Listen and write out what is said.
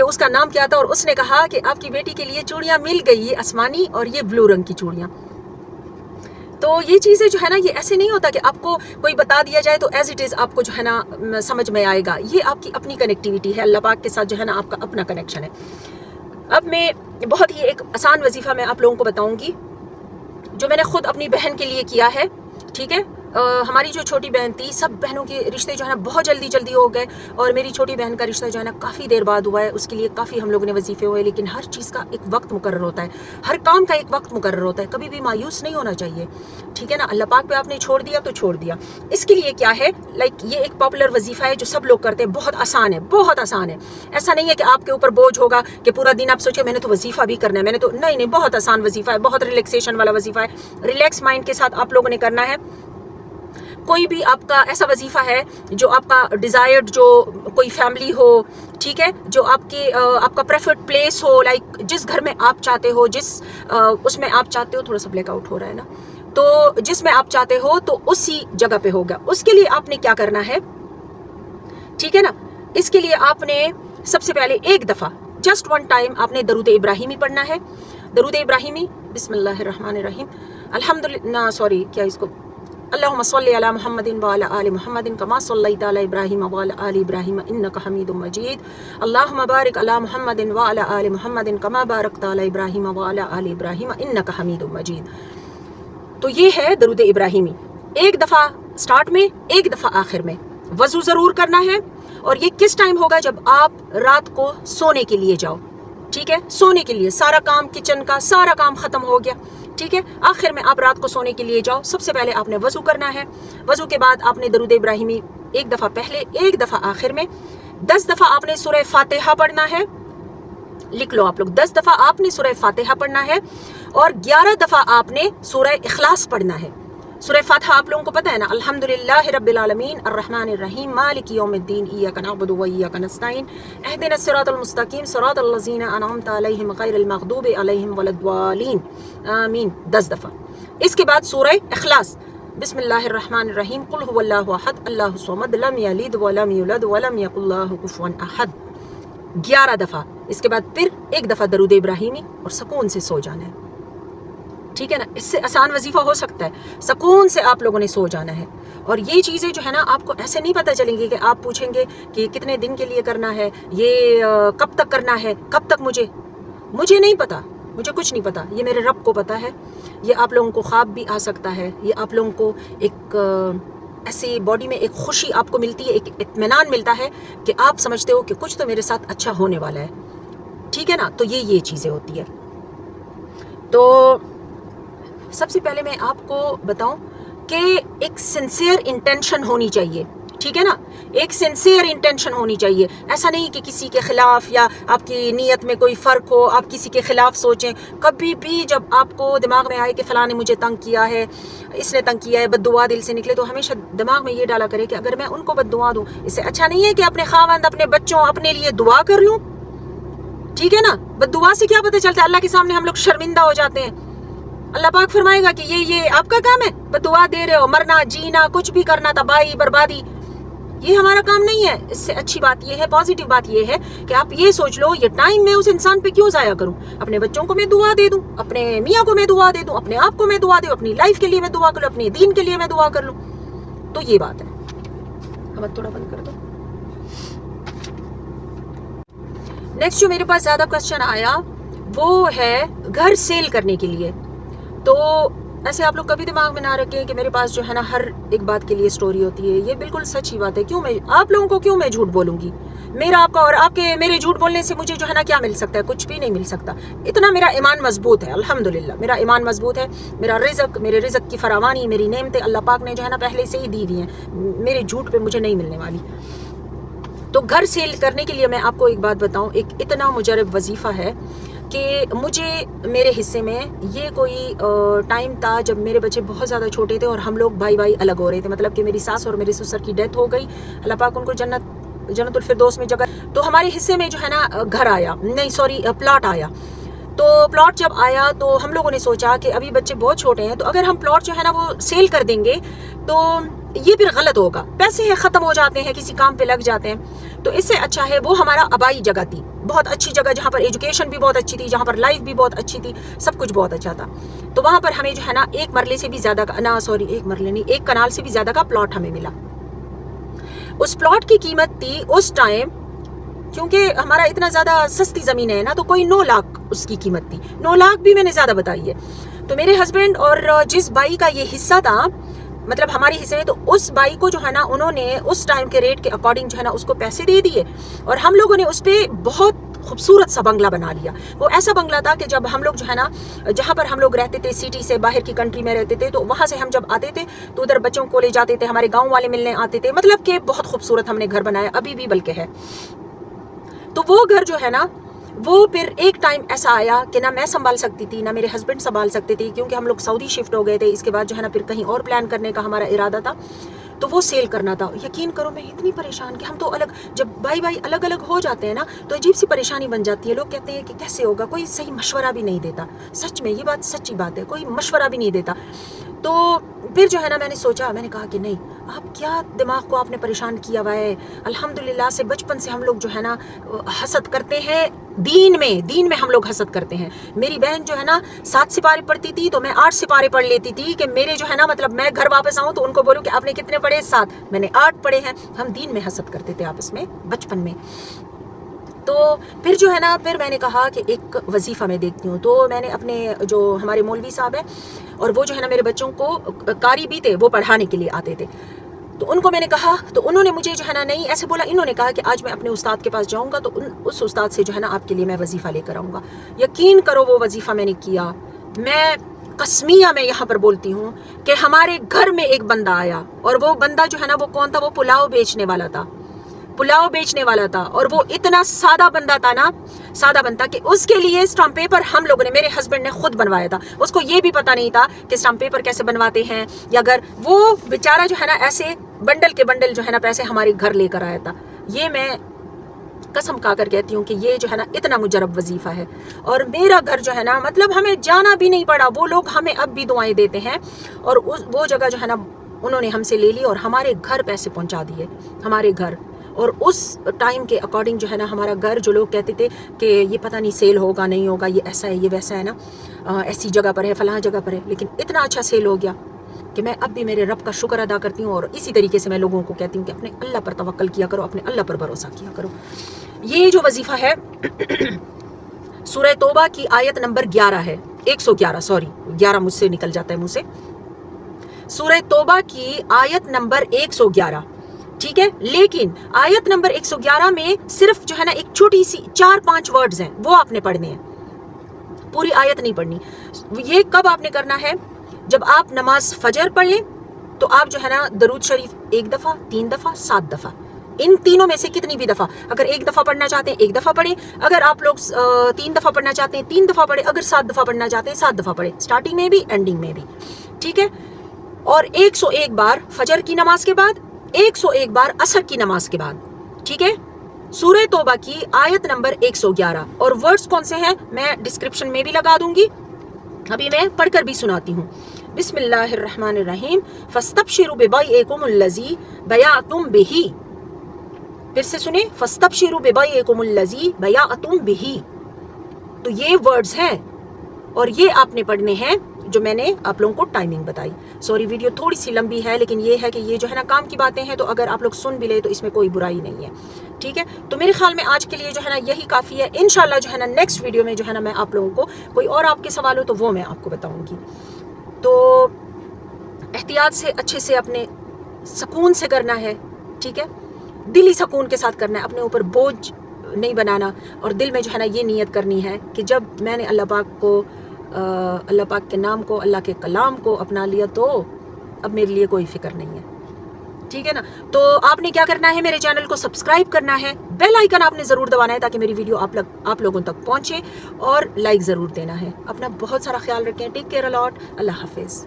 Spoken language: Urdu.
کہ اس کا نام کیا تھا، اور اس نے کہا کہ آپ کی بیٹی کے لیے چوڑیاں مل گئی، یہ آسمانی اور یہ بلو رنگ کی چوڑیاں. تو یہ چیزیں جو ہے نا، یہ ایسے نہیں ہوتا کہ آپ کو کوئی بتا دیا جائے تو ایز اٹ از آپ کو جو ہے نا سمجھ میں آئے گا. یہ آپ کی اپنی کنیکٹیوٹی ہے، اللہ پاک کے ساتھ جو ہے نا آپ کا اپنا کنیکشن ہے. اب میں بہت ہی ایک آسان وظیفہ میں آپ لوگوں کو بتاؤں گی جو میں نے خود اپنی بہن کے لیے کیا ہے. ٹھیک ہے، ہماری جو چھوٹی بہن تھی، سب بہنوں کے رشتے جو ہے نا بہت جلدی ہو گئے، اور میری چھوٹی بہن کا رشتہ جو ہے نا کافی دیر بعد ہوا ہے. اس کے لیے کافی ہم لوگوں نے وظیفے ہوئے، لیکن ہر چیز کا ایک وقت مقرر ہوتا ہے، ہر کام کا ایک وقت مقرر ہوتا ہے. کبھی بھی مایوس نہیں ہونا چاہیے. ٹھیک ہے نا، اللہ پاک پہ آپ نے چھوڑ دیا تو چھوڑ دیا. اس کے لیے کیا ہے، یہ ایک پاپولر وظیفہ ہے جو سب لوگ کرتے ہیں. بہت آسان ہے، بہت آسان ہے. ایسا نہیں ہے کہ آپ کے اوپر بوجھ ہوگا کہ پورا دن آپ سوچے میں نے تو وظیفہ بھی کرنا ہے، میں نے تو نہیں. بہت آسان وظیفہ ہے، بہت ریلیکسیشن والا وظیفہ ہے. ریلیکس مائنڈ کے ساتھ آپ لوگوں نے کرنا ہے. کوئی بھی آپ کا ایسا وظیفہ ہے جو آپ کا ڈیزائرڈ، جو کوئی فیملی ہو، ٹھیک ہے، جو آپ کا پریفرڈ پلیس ہو، لائک جس گھر میں آپ چاہتے ہو، جس اس میں آپ چاہتے ہو. تھوڑا سا بلیک آؤٹ ہو رہا ہے نا، تو جس میں آپ چاہتے ہو تو اسی جگہ پہ ہوگا. اس کے لیے آپ نے کیا کرنا ہے، ٹھیک ہے نا. اس کے لیے آپ نے سب سے پہلے ایک دفعہ جسٹ ون ٹائم آپ نے درود ابراہیمی پڑھنا ہے. درود ابراہیمی، بسم اللہ الرحمن الرحیم، الحمدللہ، سوری کیا اس کو، اللہم صلی علی محمد وعلی آل محمد کما صلیت علی ابراہیم وعلی آل ابراہیم انک حمید مجید، اللہم بارک علی محمد وعلی آل محمد کما بارکت علی ابراہیم وعلی آل ابراہیم انک حمید مجید. تو یہ ہے درود ابراہیمی. ایک دفعہ سٹارٹ میں، ایک دفعہ آخر میں. وضو ضرور کرنا ہے، اور یہ کس ٹائم ہوگا، جب آپ رات کو سونے کے لیے جاؤ. ٹھیک ہے، سونے کے لیے سارا کام کچن کا سارا کام ختم ہو گیا. ٹھیک ہے، آخر میں آپ رات کو سونے کے لیے جاؤ. سب سے پہلے آپ نے وضو کرنا ہے. وضو کے بعد آپ نے درود ابراہیمی ایک دفعہ پہلے، ایک دفعہ آخر میں. 10 دفعہ آپ نے سورہ فاتحہ پڑھنا ہے. لکھ لو آپ لوگ، 10 دفعہ آپ نے سورہ فاتحہ پڑھنا ہے، اور 11 دفعہ آپ نے سورہ اخلاص پڑھنا ہے. سورہ فاتحہ آپ لوگوں کو پتہ ہے نا، الحمدللہ رب العالمین الرحمن الرحیم مالک یوم الدین ایاک نعبد و ایاک نستعین اہدنا الصراط المستقیم صراط الذین انعمت علیہم غیر المغضوب علیہم ولا الضالین آمین، 10 دفعہ. اس کے بعد سورہ اخلاص، بسم اللہ الرحمن الرحیم قل هو اللہ احد اللہ الصمد لم یلد ولم یولد ولم یکن لہ کفوا احد، 11 دفعہ. اس کے بعد پھر ایک دفعہ درود ابراہیمی، اور سکون سے سو جانا ہے. ٹھیک ہے نا، اس سے آسان وظیفہ ہو سکتا ہے. سکون سے آپ لوگوں نے سو جانا ہے. اور یہ چیزیں جو ہے نا آپ کو ایسے نہیں پتہ چلیں گی کہ آپ پوچھیں گے کہ کتنے دن کے لیے کرنا ہے، یہ کب تک کرنا ہے، کب تک. مجھے نہیں پتا، مجھے کچھ نہیں پتا، یہ میرے رب کو پتا ہے. یہ آپ لوگوں کو خواب بھی آ سکتا ہے، یہ آپ لوگوں کو ایک ایسی باڈی میں ایک خوشی آپ کو ملتی ہے، ایک اطمینان ملتا ہے کہ آپ سمجھتے ہو کہ کچھ تو میرے ساتھ اچھا ہونے والا ہے. ٹھیک ہے نا، تو یہ چیزیں ہوتی ہے. تو سب سے پہلے میں آپ کو بتاؤں کہ ایک سنسیئر انٹینشن ہونی چاہیے. ٹھیک ہے نا، ایک سنسیئر انٹینشن ہونی چاہیے. ایسا نہیں کہ کسی کے خلاف یا آپ کی نیت میں کوئی فرق ہو، آپ کسی کے خلاف سوچیں. کبھی بھی جب آپ کو دماغ میں آئے کہ فلاں نے مجھے تنگ کیا ہے، اس نے تنگ کیا ہے، بد دعا دل سے نکلے، تو ہمیشہ دماغ میں یہ ڈالا کرے کہ اگر میں ان کو بد دعا دوں، اس سے اچھا نہیں ہے کہ اپنے خاوند، اپنے بچوں، اپنے لیے دعا کر لوں. ٹھیک ہے نا، بد دعا سے کیا پتہ چلتا ہے، اللہ کے سامنے ہم لوگ شرمندہ ہو جاتے ہیں. اللہ پاک فرمائے گا کہ یہ آپ کا کام ہے، بد دعا دے رہے ہو، مرنا جینا کچھ بھی کرنا، تباہی بربادی، یہ ہمارا کام نہیں ہے. اس سے اچھی بات یہ ہے، پازیٹیو بات یہ ہے کہ آپ یہ سوچ لو یہ ٹائم میں اس انسان پہ کیوں ضائع کروں، اپنے بچوں کو میں دعا دے دوں، اپنے میاں کو میں دعا دے دوں، اپنے آپ کو میں دعا دوں، اپنی لائف کے لیے میں دعا کر لوں، اپنے دین کے لیے میں دعا کر لوں. تو یہ بات ہے. اب تھوڑا بند کر دو. نیکسٹ جو میرے پاس زیادہ کوشچن آیا وہ ہے گھر سیل کرنے کے لیے. تو ایسے آپ لوگ کبھی دماغ میں نہ رکھیں کہ میرے پاس جو ہے نا ہر ایک بات کے لیے سٹوری ہوتی ہے. یہ بالکل سچی بات ہے. کیوں میں آپ لوگوں کو کیوں میں جھوٹ بولوں گی؟ میرا آپ کا اور آپ کے میرے جھوٹ بولنے سے مجھے جو ہے نا کیا مل سکتا ہے؟ کچھ بھی نہیں مل سکتا. اتنا میرا ایمان مضبوط ہے، الحمدللہ میرا ایمان مضبوط ہے. میرا رزق، میرے رزق کی فراوانی، میری نعمتیں اللہ پاک نے جو ہے نا پہلے سے ہی دی ہوئی ہیں، میرے جھوٹ پہ مجھے نہیں ملنے والی. تو گھر سیل کرنے کے لیے میں آپ کو ایک بات بتاؤں، ایک اتنا مجرب وظیفہ ہے کہ مجھے میرے حصے میں یہ کوئی ٹائم تھا جب میرے بچے بہت زیادہ چھوٹے تھے اور ہم لوگ بھائی الگ ہو رہے تھے. مطلب کہ میری ساس اور میرے سسر کی ڈیتھ ہو گئی، اللہ پاک ان کو جنت الفردوس میں جگہ. تو ہمارے حصے میں جو ہے نا گھر آیا، نہیں سوری پلاٹ آیا. تو پلاٹ جب آیا تو ہم لوگوں نے سوچا کہ ابھی بچے بہت چھوٹے ہیں، تو اگر ہم پلاٹ جو ہے نا وہ سیل کر دیں گے تو یہ پھر غلط ہوگا. پیسے ہیں ختم ہو جاتے ہیں, کسی کام پہ لگ جاتے ہیں, تو اس سے اچھا ہے وہ ہمارا آبائی جگہ تھی, بہت اچھی جگہ, جہاں پر ایجوکیشن بھی بہت اچھی تھی, جہاں پر لائف بھی بہت اچھی تھی, سب کچھ بہت اچھا تھا. تو وہاں پر ہمیں جو ہے نا ایک مرلے سے بھی زیادہ کا, ایک مرلے نہیں, ایک کنال سے بھی زیادہ کا پلاٹ ہمیں ملا. اس پلاٹ کی قیمت تھی اس ٹائم, کیونکہ ہمارا اتنا زیادہ سستی زمین ہے نا, تو کوئی 9 لاکھ اس کی قیمت تھی. 9 لاکھ بھی میں نے زیادہ بتائی ہے. تو میرے ہسبینڈ اور جس بھائی کا یہ حصہ تھا, مطلب ہمارے حصے میں, تو اس بھائی کو جو ہے نا انہوں نے اس ٹائم کے ریٹ کے اکارڈنگ جو ہے نا اس کو پیسے دے دیے, اور ہم لوگوں نے اس پہ بہت خوبصورت سا بنگلہ بنا لیا. وہ ایسا بنگلہ تھا کہ جب ہم لوگ جو ہے نا, جہاں پر ہم لوگ رہتے تھے سٹی سے باہر کی کنٹری میں رہتے تھے, تو وہاں سے ہم جب آتے تھے تو ادھر بچوں کو لے جاتے تھے, ہمارے گاؤں والے ملنے آتے تھے, مطلب کہ بہت خوبصورت ہم نے گھر بنایا, ابھی بھی بلکہ ہے. تو وہ گھر جو ہے نا, وہ پھر ایک ٹائم ایسا آیا کہ نہ میں سنبھال سکتی تھی, نہ میرے ہسبینڈ سنبھال سکتے تھے, کیونکہ ہم لوگ سعودی شفٹ ہو گئے تھے. اس کے بعد جو ہے نا پھر کہیں اور پلان کرنے کا ہمارا ارادہ تھا, تو وہ سیل کرنا تھا. یقین کرو میں اتنی پریشان کہ ہم تو الگ, جب بھائی الگ الگ ہو جاتے ہیں نا, تو عجیب سی پریشانی بن جاتی ہے. لوگ کہتے ہیں کہ کیسے ہوگا, کوئی صحیح مشورہ بھی نہیں دیتا. سچ میں یہ بات سچی بات ہے, کوئی مشورہ بھی نہیں دیتا. تو پھر جو ہے نا میں نے سوچا, میں نے کہا کہ نہیں, آپ کیا دماغ کو آپ نے پریشان کیا ہوا ہے. الحمدللہ سے بچپن سے ہم لوگ جو ہے نا حسد کرتے ہیں دین میں ہم لوگ حسد کرتے ہیں. میری بہن جو ہے نا 7 سپارے پڑھتی تھی, تو میں 8 سپارے پڑھ لیتی تھی, کہ میرے جو ہے نا مطلب میں گھر واپس آؤں تو ان کو بولوں کہ آپ نے کتنے پڑھے, 7, میں نے 8 پڑھے ہیں. ہم دین میں حسد کرتے تھے آپس میں بچپن میں. تو پھر جو ہے نا, پھر میں نے کہا کہ ایک وظیفہ میں دیکھتی ہوں. تو میں نے اپنے جو ہمارے مولوی صاحب ہیں, اور وہ جو ہے نا میرے بچوں کو قاری بھی تھے, وہ پڑھانے کے لیے آتے تھے, تو ان کو میں نے کہا, تو انہوں نے مجھے جو ہے نا نہیں ایسے بولا, انہوں نے کہا کہ آج میں اپنے استاد کے پاس جاؤں گا, تو اس استاد سے جو ہے نا آپ کے لیے میں وظیفہ لے کر آؤں گا. یقین کرو وہ وظیفہ میں نے کیا. میں قسمیہ میں یہاں پر بولتی ہوں کہ ہمارے گھر میں ایک بندہ آیا, اور وہ بندہ جو ہے نا وہ کون تھا, وہ پلاؤ بیچنے والا تھا. اور وہ اتنا سادہ بندہ تھا نا, سادہ بندہ, کہ اس کے لیے اسٹامپ پیپر ہم لوگوں نے, میرے ہسبینڈ نے خود بنوایا تھا. اس کو یہ بھی پتا نہیں تھا کہ اسٹامپ پیپر کیسے بنواتے ہیں, یا گھر, وہ بیچارہ جو ہے نا ایسے بنڈل کے بنڈل جو ہے نا پیسے ہمارے گھر لے کر آیا تھا. یہ میں قسم کھا کر کہتی ہوں کہ یہ جو ہے نا اتنا مجرب وظیفہ ہے. اور میرا گھر جو ہے نا, مطلب ہمیں جانا بھی نہیں پڑا, وہ لوگ ہمیں اب بھی دعائیں دیتے ہیں, اور وہ جگہ جو ہے نا انہوں نے ہم سے لے لی, اور ہمارے گھر پیسے پہنچا دیے, ہمارے گھر. اور اس ٹائم کے اکارڈنگ جو ہے نا ہمارا گھر, جو لوگ کہتے تھے کہ یہ پتہ نہیں سیل ہوگا نہیں ہوگا, یہ ایسا ہے یہ ویسا ہے نا, ایسی جگہ پر ہے فلاں جگہ پر ہے, لیکن اتنا اچھا سیل ہو گیا کہ میں اب بھی میرے رب کا شکر ادا کرتی ہوں. اور اسی طریقے سے میں لوگوں کو کہتی ہوں کہ اپنے اللہ پر توکل کیا کرو, اپنے اللہ پر بھروسہ کیا کرو. یہ جو وظیفہ ہے سورہ توبہ کی آیت نمبر 11 ہے, 111, سوری 11 مجھ سے نکل جاتا ہے منہ سے. سورہ توبہ کی آیت نمبر 111, ٹھیک ہے. لیکن آیت نمبر 111 میں صرف جو ہے نا ایک چھوٹی سی 4-5 ورڈز ہیں, وہ آپ نے پڑھنے ہیں, پوری آیت نہیں پڑھنی. یہ کب آپ نے کرنا ہے, جب آپ نماز فجر پڑھ لیں, تو آپ جو ہے نا درود شریف 1 دفعہ, 3 دفعہ, 7 دفعہ, ان تینوں میں سے کتنی بھی دفعہ, اگر 1 دفعہ پڑھنا چاہتے ہیں 1 دفعہ پڑھیں, اگر آپ لوگ 3 دفعہ پڑھنا چاہتے ہیں 3 دفعہ پڑھیں, اگر 7 دفعہ پڑھنا چاہتے ہیں 7 دفعہ پڑھیں, سٹارٹنگ میں بھی اینڈنگ میں بھی, ٹھیک ہے. اور 101 بار فجر کی نماز کے بعد, 101 بار عصر کی نماز کے بعد, ٹھیک ہے. سورہ توبہ کی آیت نمبر 111, اور ورڈز کون سے ہیں میں ڈسکرپشن میں بھی لگا دوں گی, ابھی میں پڑھ کر بھی سناتی ہوں. بسم اللہ الرحمن الرحیم. فاستبشروا ببیعکم الذی بیعتم بہ, پھر سے سنیں, فاستبشروا ببیعکم الذی بیعتم بہ. تو یہ ورڈز ہیں, اور یہ آپ نے پڑھنے ہیں جو میں نے آپ لوگوں کو ٹائمنگ بتائی. سوری ویڈیو تھوڑی سی لمبی ہے, لیکن یہ ہے کہ یہ جو ہے نا کام کی باتیں ہیں, تو اگر آپ لوگ سن بھی لے تو اس میں کوئی برائی نہیں ہے, ٹھیک ہے. تو میرے خیال میں آج کے لیے جو ہے نا یہی کافی ہے. انشاءاللہ جو ہے نا نیکسٹ ویڈیو میں جو ہے نا میں آپ لوگوں کو کوئی اور آپ کے سوال ہو تو وہ میں آپ کو بتاؤں گی. تو احتیاط سے, اچھے سے, اپنے سکون سے کرنا ہے, ٹھیک ہے, دلی سکون کے ساتھ کرنا ہے, اپنے اوپر بوجھ نہیں بنانا, اور دل میں جو ہے نا یہ نیت کرنی ہے کہ جب میں نے اللہ پاک کے نام کو, اللہ کے کلام کو اپنا لیا, تو اب میرے لیے کوئی فکر نہیں ہے, ٹھیک ہے نا. تو آپ نے کیا کرنا ہے, میرے چینل کو سبسکرائب کرنا ہے, بیل آئیکن آپ نے ضرور دبانا ہے تاکہ میری ویڈیو آپ لوگوں تک پہنچے, اور لائک ضرور دینا ہے. اپنا بہت سارا خیال رکھیں. Take care allot. اللہ حافظ.